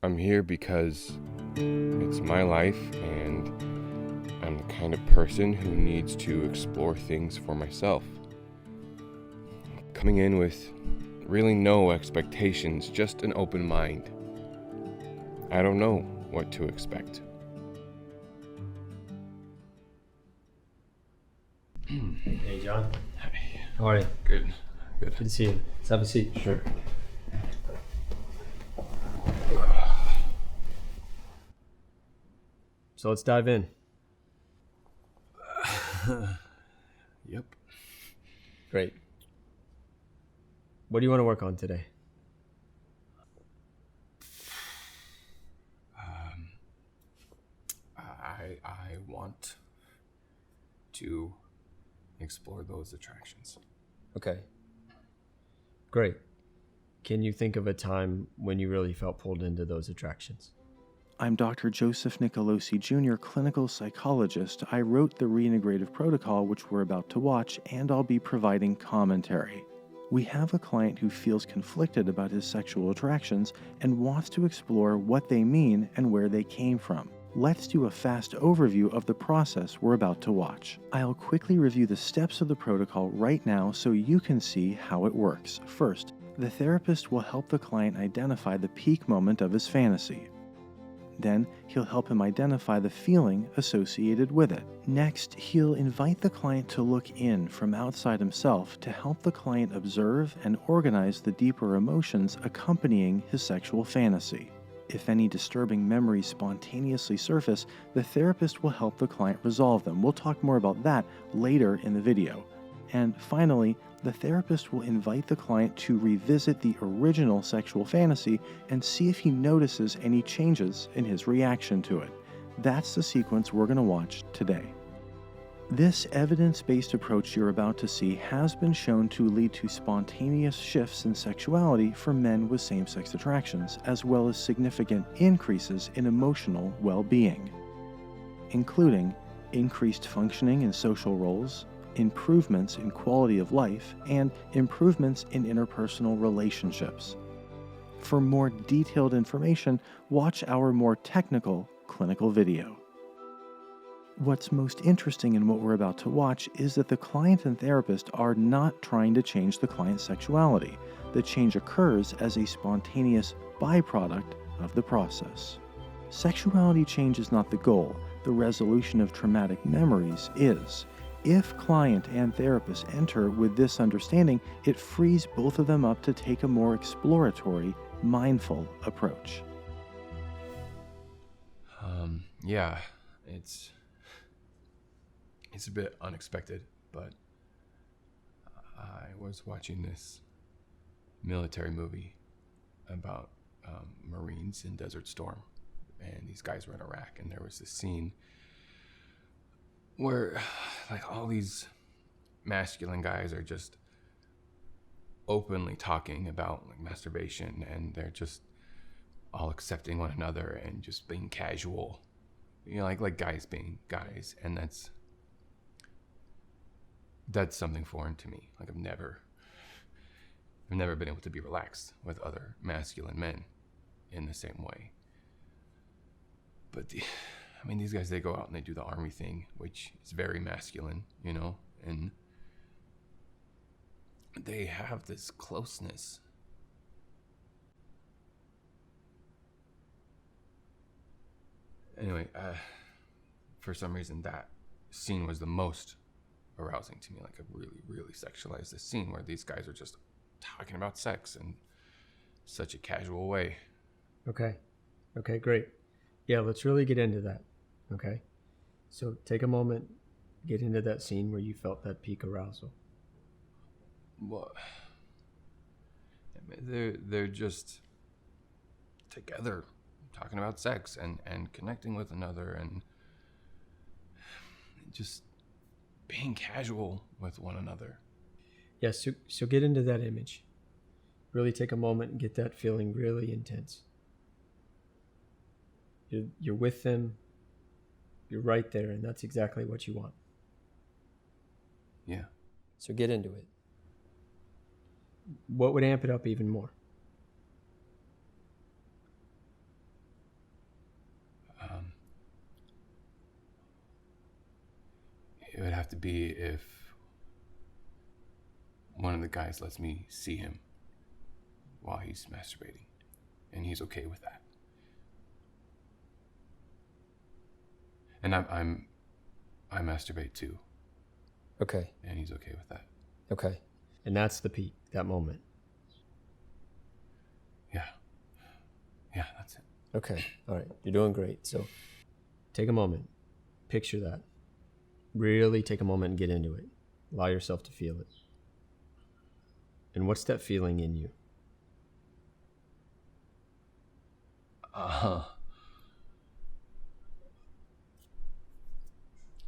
I'm here because it's my life and I'm the kind of person who needs to explore things for myself. Coming in with really no expectations, just an open mind. I don't know what to expect. Hey, John. Hi. How are you? Good. Good to see you. Let's have a seat. Sure. So let's dive in. Yep. Great. What do you want to work on today? I want to explore those attractions. Okay. Great. Can you think of a time when you really felt pulled into those attractions? I'm Dr. Joseph Nicolosi Jr., clinical psychologist. I wrote the Reintegrative Protocol, which we're about to watch, and I'll be providing commentary. We have a client who feels conflicted about his sexual attractions and wants to explore what they mean and where they came from. Let's do a fast overview of the process we're about to watch. I'll quickly review the steps of the protocol right now so you can see how it works. First, the therapist will help the client identify the peak moment of his fantasy. Then, he'll help him identify the feeling associated with it. Next, he'll invite the client to look in from outside himself to help the client observe and organize the deeper emotions accompanying his sexual fantasy. If any disturbing memories spontaneously surface, the therapist will help the client resolve them. We'll talk more about that later in the video. And finally, the therapist will invite the client to revisit the original sexual fantasy and see if he notices any changes in his reaction to it. That's the sequence we're going to watch today. This evidence-based approach you're about to see has been shown to lead to spontaneous shifts in sexuality for men with same-sex attractions, as well as significant increases in emotional well-being, including increased functioning in social roles, improvements in quality of life, and improvements in interpersonal relationships. For more detailed information, watch our more technical clinical video. What's most interesting in what we're about to watch is that the client and therapist are not trying to change the client's sexuality. The change occurs as a spontaneous byproduct of the process. Sexuality change is not the goal. The resolution of traumatic memories is. If client and therapist enter with this understanding, it frees both of them up to take a more exploratory, mindful approach. Yeah, it's a bit unexpected, but I was watching this military movie about Marines in Desert Storm, and these guys were in Iraq, and there was this scene where like all these masculine guys are just openly talking about like masturbation, and they're just all accepting one another and just being casual, like guys being guys, and that's something foreign to me. Like I've never been able to be relaxed with other masculine men in the same way. But these guys, they go out and they do the army thing, which is very masculine, and they have this closeness. Anyway, for some reason, that scene was the most arousing to me. Like I really, really sexualized this scene where these guys are just talking about sex in such a casual way. Okay, great. Yeah, let's really get into that. Okay, so take a moment, get into that scene where you felt that peak arousal. Well, they're just together talking about sex and connecting with another and just being casual with one another. Yes, so get into that image. Really take a moment and get that feeling really intense. You're with them. You're right there, and that's exactly what you want. Yeah. So get into it. What would amp it up even more? It would have to be if one of the guys lets me see him while he's masturbating, and he's okay with that. And I masturbate too, Okay. and he's okay with that. Okay. And that's the peak, that moment. Yeah, that's it. Okay. All right. You're doing great. So take a moment. Picture that. Really take a moment and get into it. Allow yourself to feel it. And what's that feeling in you?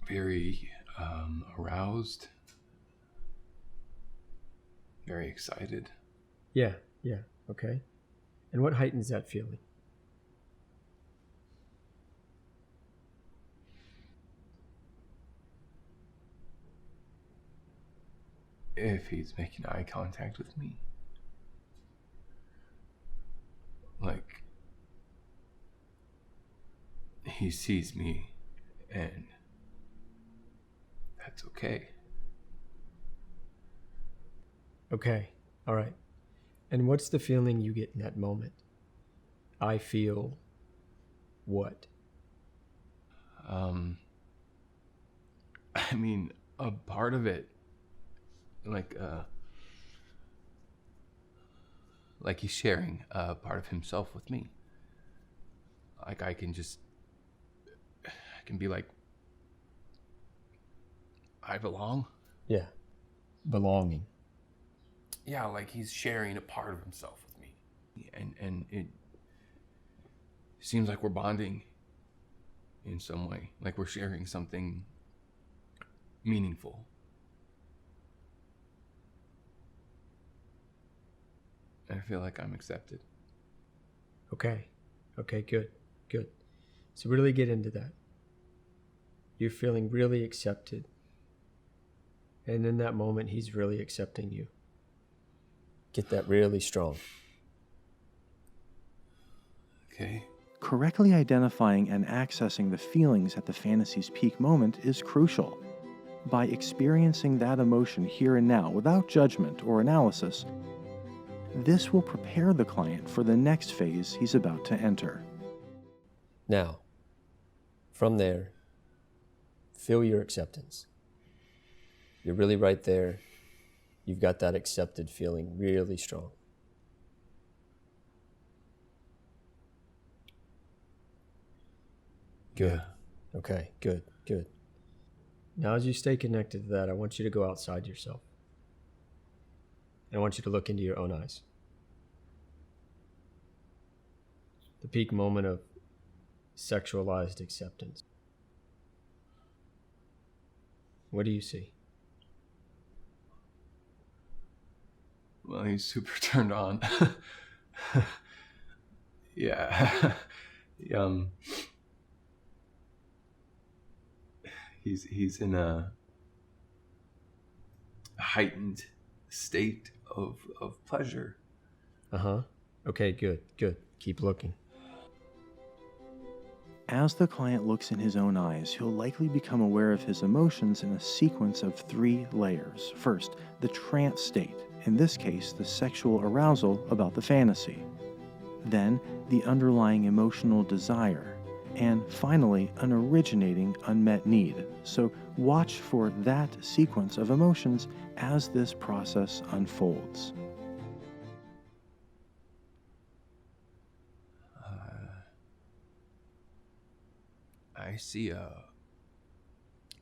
Very aroused, very excited. Yeah. Okay. And what heightens that feeling? If he's making eye contact with me, like he sees me, and that's okay. Okay. All right. And what's the feeling you get in that moment? I feel what? I mean, a part of it, like he's sharing a part of himself with me. Like I can be like, I belong. Yeah. Belonging. Yeah, like he's sharing a part of himself with me, and it seems like we're bonding in some way, like we're sharing something meaningful. I feel like I'm accepted. Okay. Okay, good. Good. So really get into that. You're feeling really accepted. And in that moment, he's really accepting you. Get that really strong. Okay. Correctly identifying and accessing the feelings at the fantasy's peak moment is crucial. By experiencing that emotion here and now without judgment or analysis, this will prepare the client for the next phase he's about to enter. Now, from there, feel your acceptance. You're really right there. You've got that accepted feeling really strong. Good. Yeah. Okay, good. Now, as you stay connected to that, I want you to go outside yourself. And I want you to look into your own eyes. The peak moment of sexualized acceptance. What do you see? Well, he's super turned on. Yeah. He's in a heightened state of pleasure. Okay, good. Keep looking. As the client looks in his own eyes, he'll likely become aware of his emotions in a sequence of 3 layers. First, the trance state, in this case, the sexual arousal about the fantasy. Then, the underlying emotional desire. And finally, an originating unmet need. So watch for that sequence of emotions as this process unfolds. I see a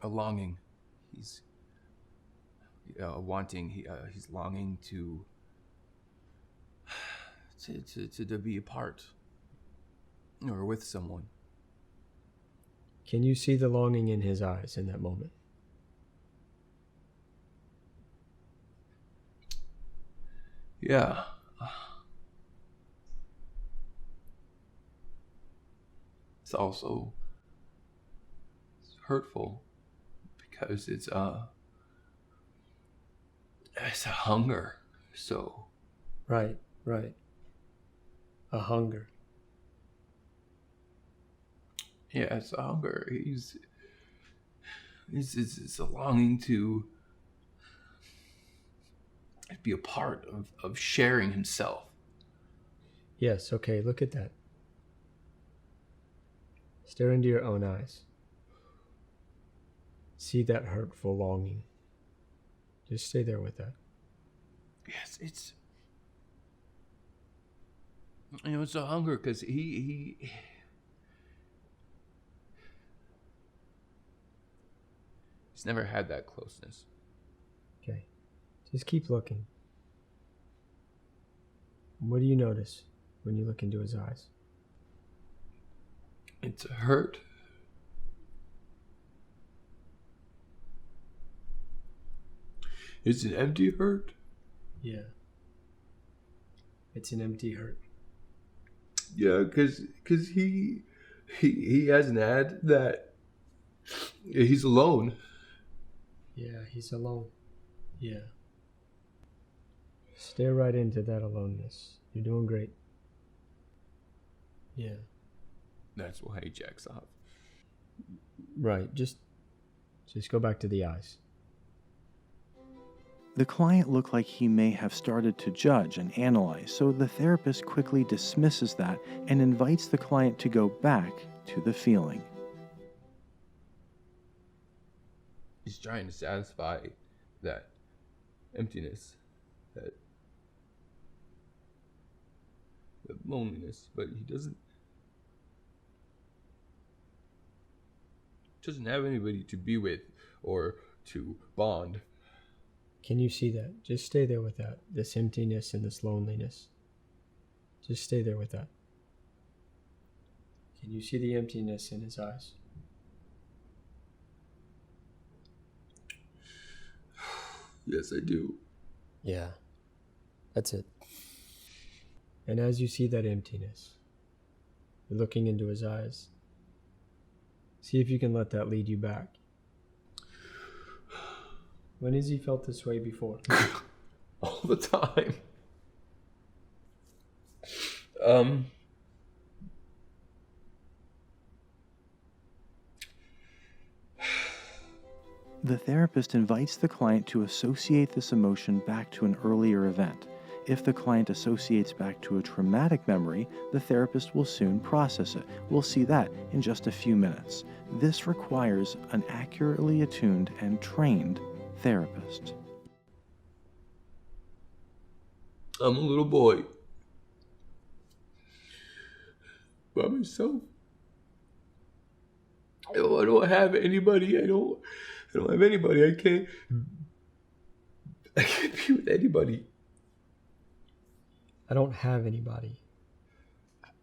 longing. He's wanting. He's longing to be apart or with someone. Can you see the longing in his eyes in that moment? Yeah. It's also hurtful because it's a hunger. So Right. A hunger. yeah, it's a hunger. It's a longing to be a part of sharing himself. Yes, okay, look at that. Stare into your own eyes. See that hurtful longing. Just stay there with that. Yes, it's it's a hunger because he's never had that closeness. Okay, just keep looking. What do you notice when you look into his eyes? It's a hurt. It's an empty hurt. Yeah. It's an empty hurt. Yeah, because he hasn't had that. He's alone. Yeah, he's alone. Yeah. Stare right into that aloneness. You're doing great. Yeah. That's why he jacks off. Right. Just go back to the eyes. The client looked like he may have started to judge and analyze, so the therapist quickly dismisses that and invites the client to go back to the feeling. He's trying to satisfy that emptiness, that loneliness, but he doesn't have anybody to be with or to bond. Can you see that? Just stay there with that. This emptiness and this loneliness. Just stay there with that. Can you see the emptiness in his eyes? Yes, I do. Yeah. That's it. And as you see that emptiness, you're looking into his eyes. See if you can let that lead you back. When has he felt this way before? All the time. The therapist invites the client to associate this emotion back to an earlier event. If the client associates back to a traumatic memory, the therapist will soon process it. We'll see that in just a few minutes. This requires an accurately attuned and trained therapist. I'm a little boy by myself. I don't have anybody. I don't have anybody. I can't be with anybody. I don't have anybody.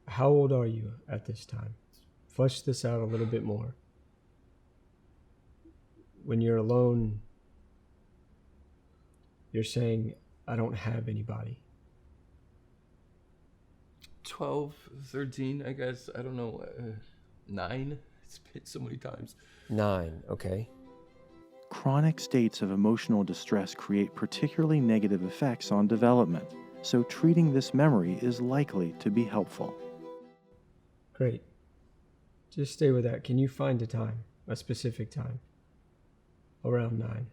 How old are you at this time? Flesh this out a little bit more. When you're alone, you're saying, I don't have anybody. 12, 13, I guess. I don't know. 9. It's been so many times. 9, okay. Chronic states of emotional distress create particularly negative effects on development, so treating this memory is likely to be helpful. Great. Just stay with that. Can you find a time, a specific time? Around 9.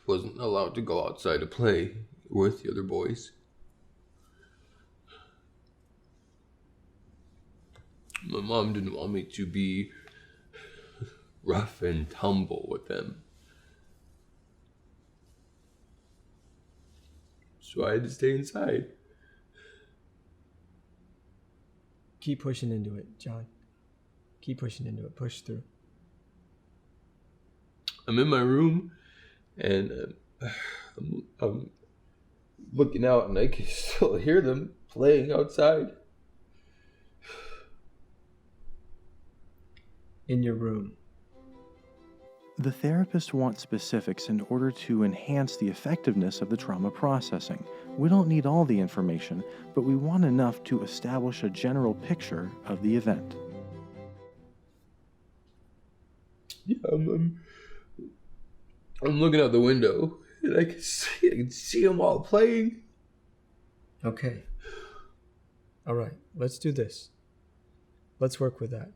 Wasn't allowed to go outside to play with the other boys. My mom didn't want me to be rough and tumble with them. So I had to stay inside. Keep pushing into it, John. Keep pushing into it. Push through. I'm in my room, and I'm looking out, and I can still hear them playing outside. In your room. The therapist wants specifics in order to enhance the effectiveness of the trauma processing. We don't need all the information, but we want enough to establish a general picture of the event. Yeah, I'm looking out the window and I can see them all playing. Okay. All right, let's do this. Let's work with that.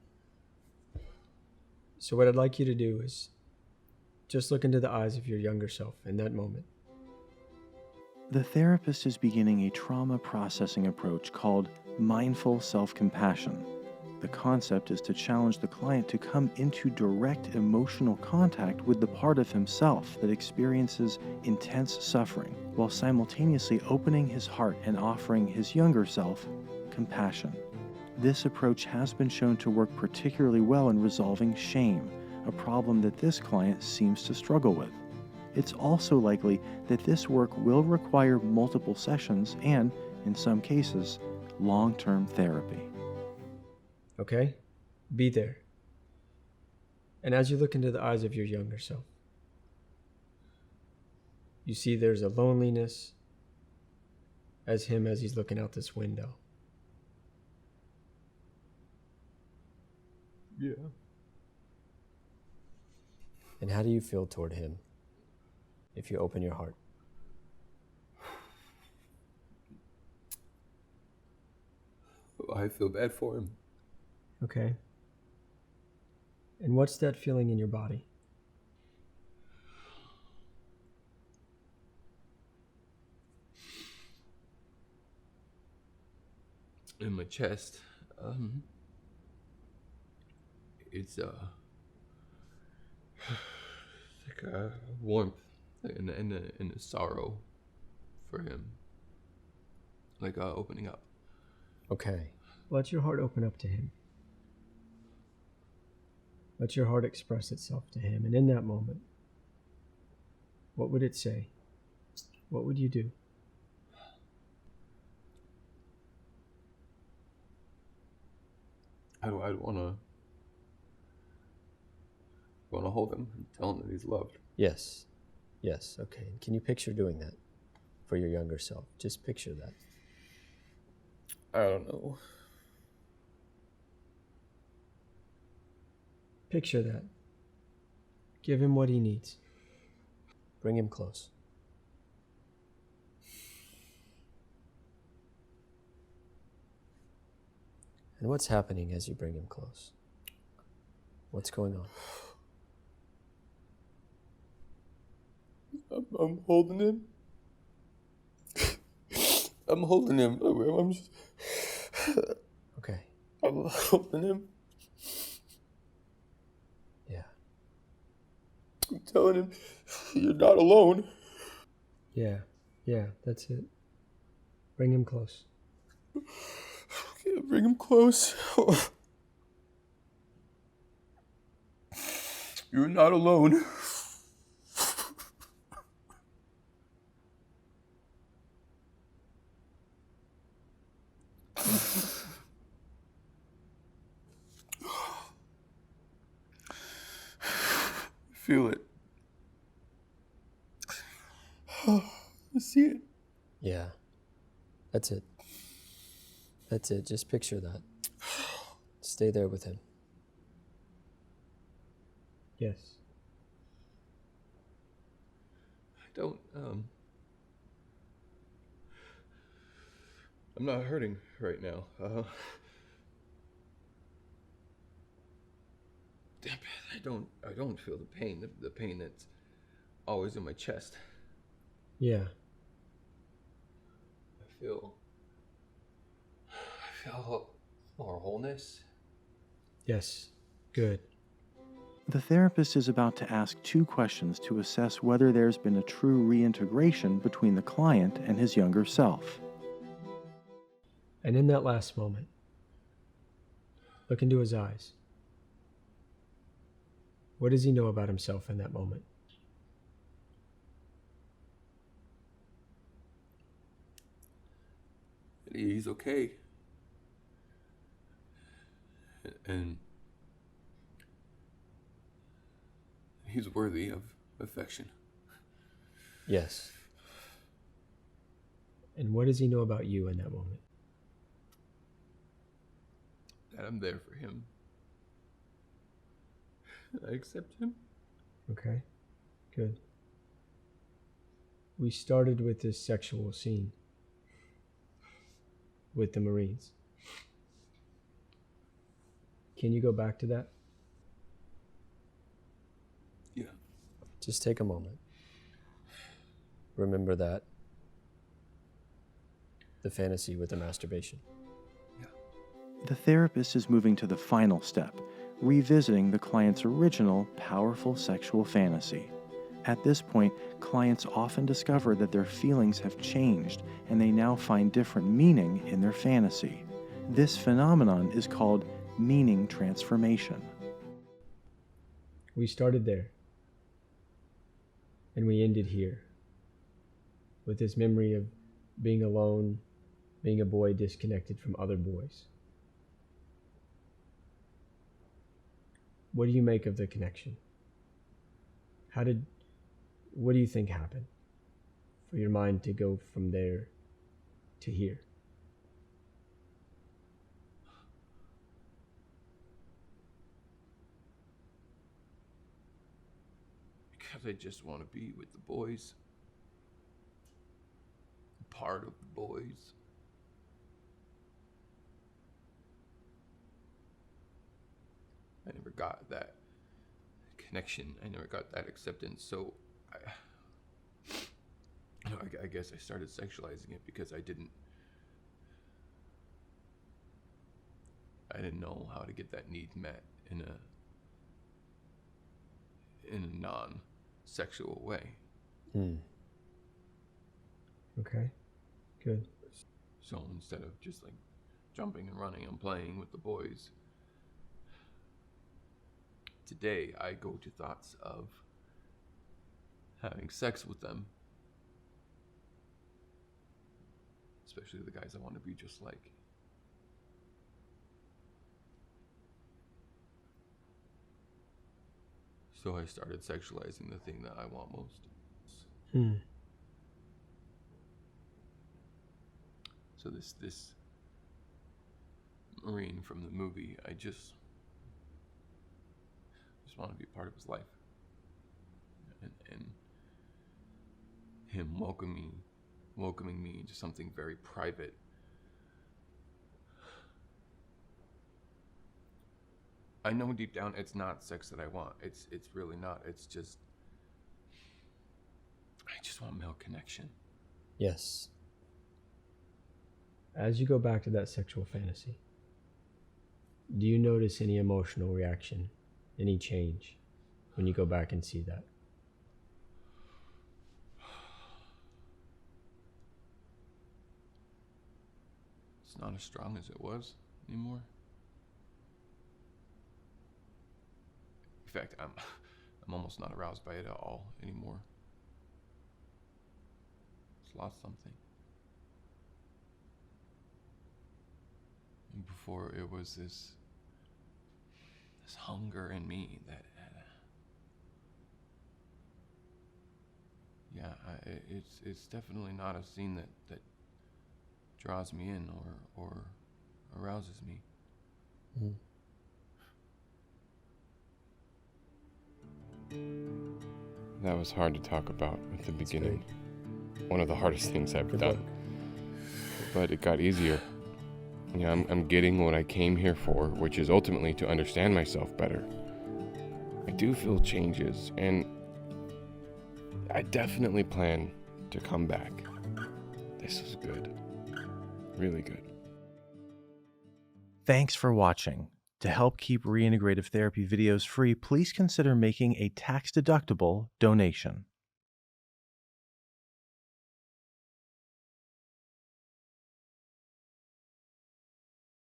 So what I'd like you to do is just look into the eyes of your younger self in that moment. The therapist is beginning a trauma processing approach called mindful self-compassion. The concept is to challenge the client to come into direct emotional contact with the part of himself that experiences intense suffering, while simultaneously opening his heart and offering his younger self compassion. This approach has been shown to work particularly well in resolving shame, a problem that this client seems to struggle with. It's also likely that this work will require multiple sessions and, in some cases, long-term therapy. Okay? Be there. And as you look into the eyes of your younger self, you see there's a loneliness as he's looking out this window. Yeah. And how do you feel toward him if you open your heart? I feel bad for him. Okay. And what's that feeling in your body? In my chest, it's like a warmth and a sorrow for him, like opening up. Okay. Let your heart open up to him. Let your heart express itself to him. And in that moment, what would it say? What would you do? I'd want to hold him and tell him that he's loved. Yes. Yes. Okay. Can you picture doing that for your younger self? Just picture that. I don't know. Picture that. Give him what he needs. Bring him close. And what's happening as you bring him close? What's going on? I'm holding him. I'm holding him. I'm just. Okay. I'm holding him. Yeah. I'm telling him, you're not alone. Yeah. Yeah, that's it. Bring him close. Okay, bring him close. You're not alone. Feel it. I see it. Yeah. That's it. That's it. Just picture that. Stay there with him. Yes. I don't, I'm not hurting right now. Damn it, I don't feel the pain, the pain that's always in my chest. Yeah. I feel more wholeness. Yes. Good. The therapist is about to ask 2 questions to assess whether there's been a true reintegration between the client and his younger self. And in that last moment, look into his eyes. What does he know about himself in that moment? He's okay. And he's worthy of affection. Yes. And what does he know about you in that moment? That I'm there for him. I accept him. Okay. Good. We started with this sexual scene with the Marines. Can you go back to that? Yeah. Just take a moment. Remember that. The fantasy with the masturbation. The therapist is moving to the final step, revisiting the client's original powerful sexual fantasy. At this point, clients often discover that their feelings have changed and they now find different meaning in their fantasy. This phenomenon is called meaning transformation. We started there. And we ended here. With this memory of being alone, being a boy disconnected from other boys. What do you make of the connection? What do you think happened for your mind to go from there to here? Because I just want to be with the boys. Part of the boys. I never got that connection. I never got that acceptance. So I guess I started sexualizing it because I didn't know how to get that need met in a non-sexual way. Okay, good. So instead of just like jumping and running and playing with the boys, today I go to thoughts of having sex with them, especially the guys I want to be just like. So I started sexualizing the thing that I want most. So this Marine from the movie, I just want to be part of his life, and him welcoming me into something very private. I know deep down it's not sex that I want. It's really not. It's just I just want male connection. Yes. As you go back to that sexual fantasy, do you notice any emotional reaction, any change when you go back and see that? It's not as strong as it was anymore. In fact, I'm almost not aroused by it at all anymore. It's lost something. And before it was this hunger in me that it's definitely not a scene that draws me in or arouses me. That was hard to talk about at the beginning. One of the hardest things I've done. But it got easier. Yeah, I'm getting what I came here for, which is ultimately to understand myself better. I do feel changes, and I definitely plan to come back. This was good. Really good. Thanks for watching. To help keep Reintegrative Therapy videos free, please consider making a tax-deductible donation.